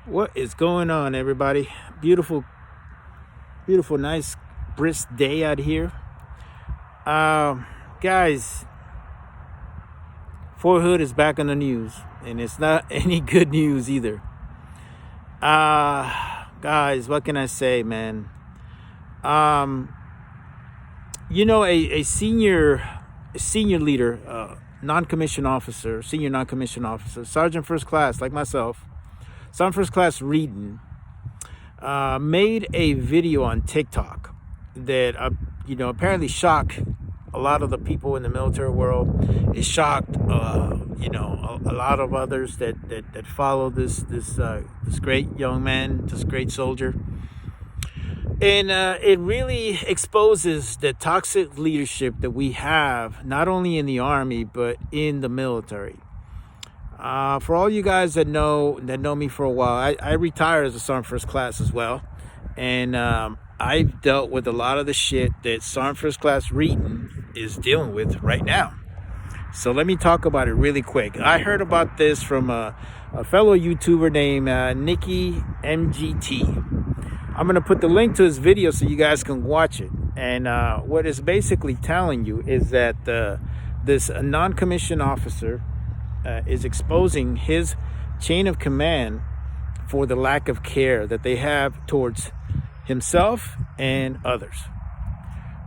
What is going on, everybody? Beautiful, beautiful, nice, brisk day out here. Guys, Fort Hood is back on the news, and it's not any good news either. Guys, what can I say, man? Um, a senior leader, non-commissioned officer, senior non-commissioned officer, sergeant first class, like myself, sergeant first class reading, made a video on TikTok that apparently shocked a lot of the people in the military world. It shocked a lot of others that follow this great young man, this great soldier. And it really exposes the toxic leadership that we have, not only in the Army, but in the military. For all you guys that know me for a while, I retired as a Sergeant First Class as well. And I've dealt with a lot of the shit that Sergeant First Class Reading is dealing with right now. So let me talk about it really quick. I heard about this from a fellow YouTuber named Nicky MGTV. I'm going to put the link to his video so you guys can watch it. And what it's basically telling you is that this non-commissioned officer is exposing his chain of command for the lack of care that they have towards himself and others,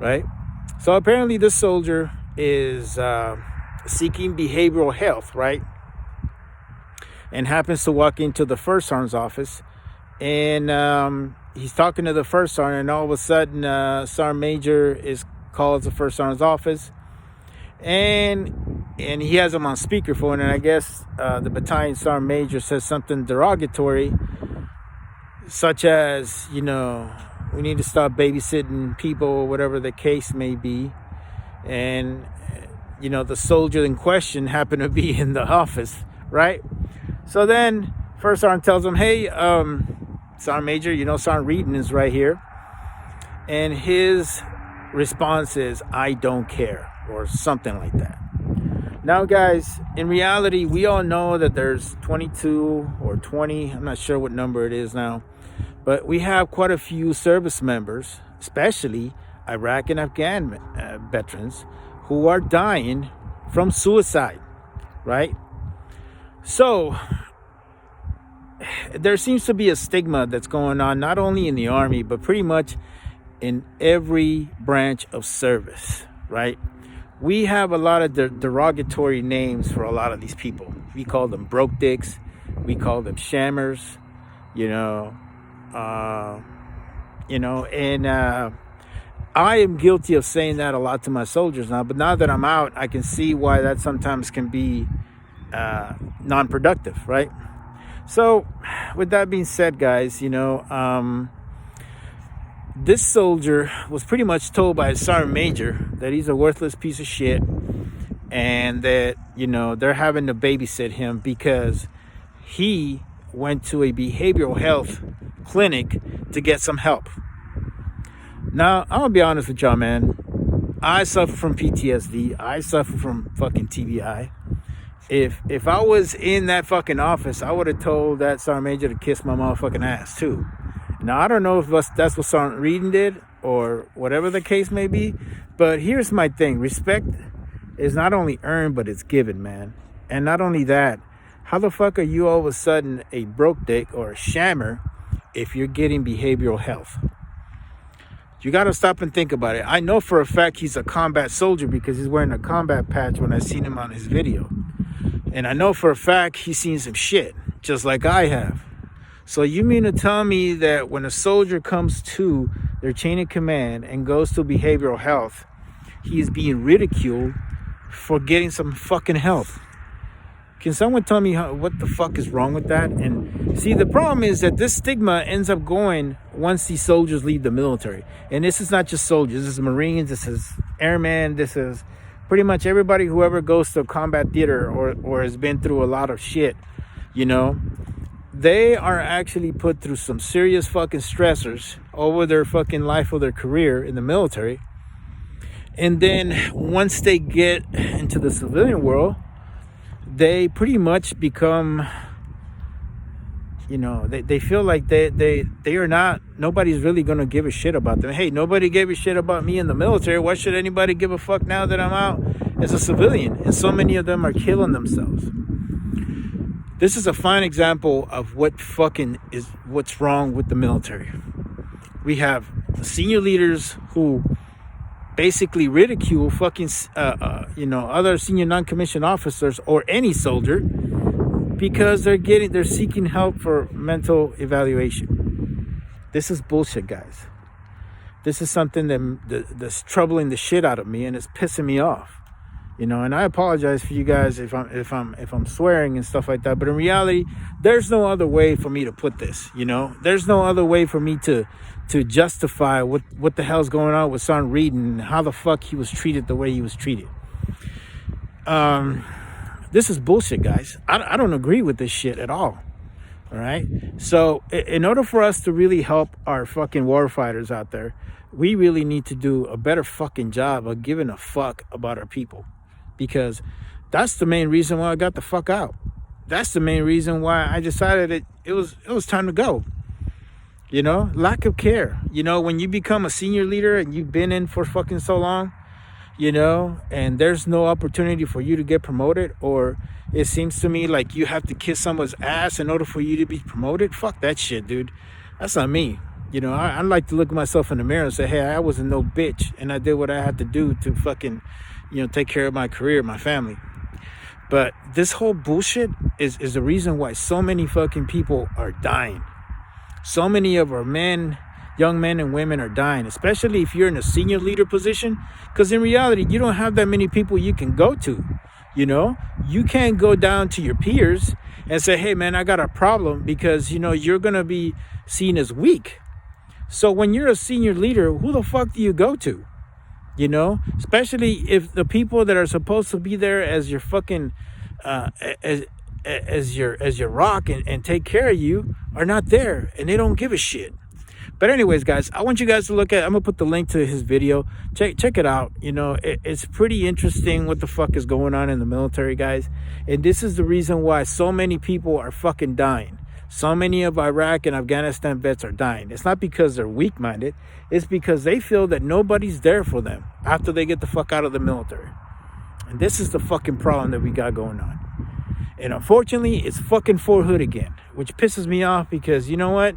right? So apparently this soldier is seeking behavioral health, right? And happens to walk into the first sergeant's office, and he's talking to the first sergeant, and all of a sudden sergeant major is called to the first sergeant's office, and he has him on speakerphone, and I guess the battalion sergeant major says something derogatory, such as, we need to stop babysitting people, or whatever the case may be. And the soldier in question happened to be in the office, right? So then first sergeant tells him, hey, sergeant major, sergeant Reading is right here. And his response is, I don't care, or something like that. Now, guys, in reality, we all know that there's 22 or 20, I'm not sure what number it is now, but we have quite a few service members, especially Iraq and Afghan veterans, who are dying from suicide, right? So there seems to be a stigma that's going on, not only in the Army, but pretty much in every branch of service, right? We have a lot of derogatory names for a lot of these people. We call them broke dicks. We call them shammers, and I am guilty of saying that a lot to my soldiers now. But now that I'm out, I can see why that sometimes can be non-productive, right? So with that being said, guys, this soldier was pretty much told by his sergeant major that he's a worthless piece of shit, and that, they're having to babysit him because he went to a behavioral health clinic to get some help. Now, I'm gonna be honest with y'all, man. I suffer from PTSD. I suffer from fucking TBI. If I was in that fucking office, I would have told that sergeant major to kiss my motherfucking ass too. Now, I don't know if that's what Sergeant Reading did or whatever the case may be, but here's my thing. Respect is not only earned, but it's given, man. And not only that, how the fuck are you all of a sudden a broke dick or a shammer if you're getting behavioral health? You got to stop and think about it. I know for a fact he's a combat soldier because he's wearing a combat patch when I seen him on his video. And I know for a fact he's seen some shit, just like I have. So you mean to tell me that when a soldier comes to their chain of command and goes to behavioral health, he's being ridiculed for getting some fucking help? Can someone tell me what the fuck is wrong with that? And see, the problem is that this stigma ends up going once these soldiers leave the military. And this is not just soldiers. This is Marines. This is airmen. This is pretty much everybody who ever goes to combat theater or has been through a lot of shit, They are actually put through some serious fucking stressors over their fucking life or their career in the military. And then once they get into the civilian world, they pretty much become You know, they feel like they are not, nobody's really going to give a shit about them. Hey, nobody gave a shit about me in the military. Why should anybody give a fuck now that I'm out as a civilian? And so many of them are killing themselves. This is a fine example of what's wrong with the military. We have senior leaders who basically ridicule fucking, other senior non-commissioned officers or any soldier because they're seeking help for mental evaluation. This is bullshit, guys. This is something that's troubling the shit out of me, and it's pissing me off. You know, and I apologize for you guys if I'm swearing and stuff like that. But in reality, there's no other way for me to put this. You know, there's no other way for me to justify what the hell's going on with Sergeant Reed and how the fuck he was treated the way he was treated. This is bullshit, guys. I don't agree with this shit at all. All right. So in order for us to really help our fucking warfighters out there, we really need to do a better fucking job of giving a fuck about our people. Because that's the main reason why I got the fuck out. That's the main reason why I decided it was time to go. You know, lack of care. You know, when you become a senior leader and you've been in for fucking so long, you know, and there's no opportunity for you to get promoted, or it seems to me like you have to kiss someone's ass in order for you to be promoted. Fuck that shit, dude. That's not me. You know, I like to look at myself in the mirror and say, hey, I wasn't no bitch, and I did what I had to do to fucking, you know, take care of my career, my family. But this whole bullshit is the reason why so many fucking people are dying. So many of our men, young men and women are dying, especially if you're in a senior leader position, because in reality, you don't have that many people you can go to. You know, you can't go down to your peers and say, hey, man, I got a problem, because, you know, you're going to be seen as weak. So when you're a senior leader, who the fuck do you go to? You know, especially if the people that are supposed to be there as your fucking, as your rock and take care of you are not there, and they don't give a shit. But anyways, guys, I want you guys to look at, I'm going to put the link to his video. Check it out. You know, it's pretty interesting what the fuck is going on in the military, guys. And this is the reason why so many people are fucking dying. So many of Iraq and Afghanistan vets are dying. It's not because they're weak-minded. It's because they feel that nobody's there for them after they get the fuck out of the military. And this is the fucking problem that we got going on. And unfortunately, it's fucking Fort Hood again, which pisses me off because, you know what?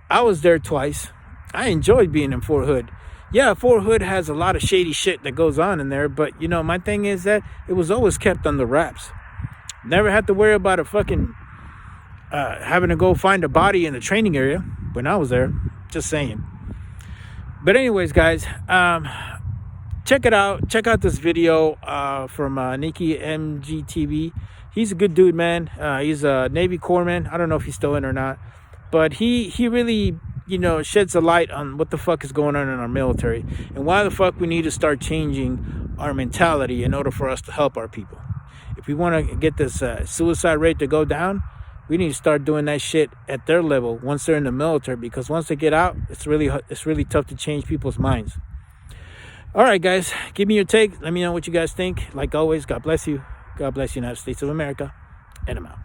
I was there twice. I enjoyed being in Fort Hood. Yeah, Fort Hood has a lot of shady shit that goes on in there, but, you know, my thing is that it was always kept under wraps. Never had to worry about a fucking having to go find a body in the training area when I was there. Just saying. But anyways, guys, check it out. Check out this video from Nicky MGTV. He's a good dude, man. He's a Navy corpsman. I don't know if he's still in or not, but he really, you know, sheds a light on what the fuck is going on in our military and why the fuck we need to start changing our mentality in order for us to help our people. If we want to get this suicide rate to go down, we need to start doing that shit at their level once they're in the military, because once they get out, it's really tough to change people's minds. All right, guys, give me your take. Let me know what you guys think. Like always, God bless you. God bless the United States of America. And I'm out.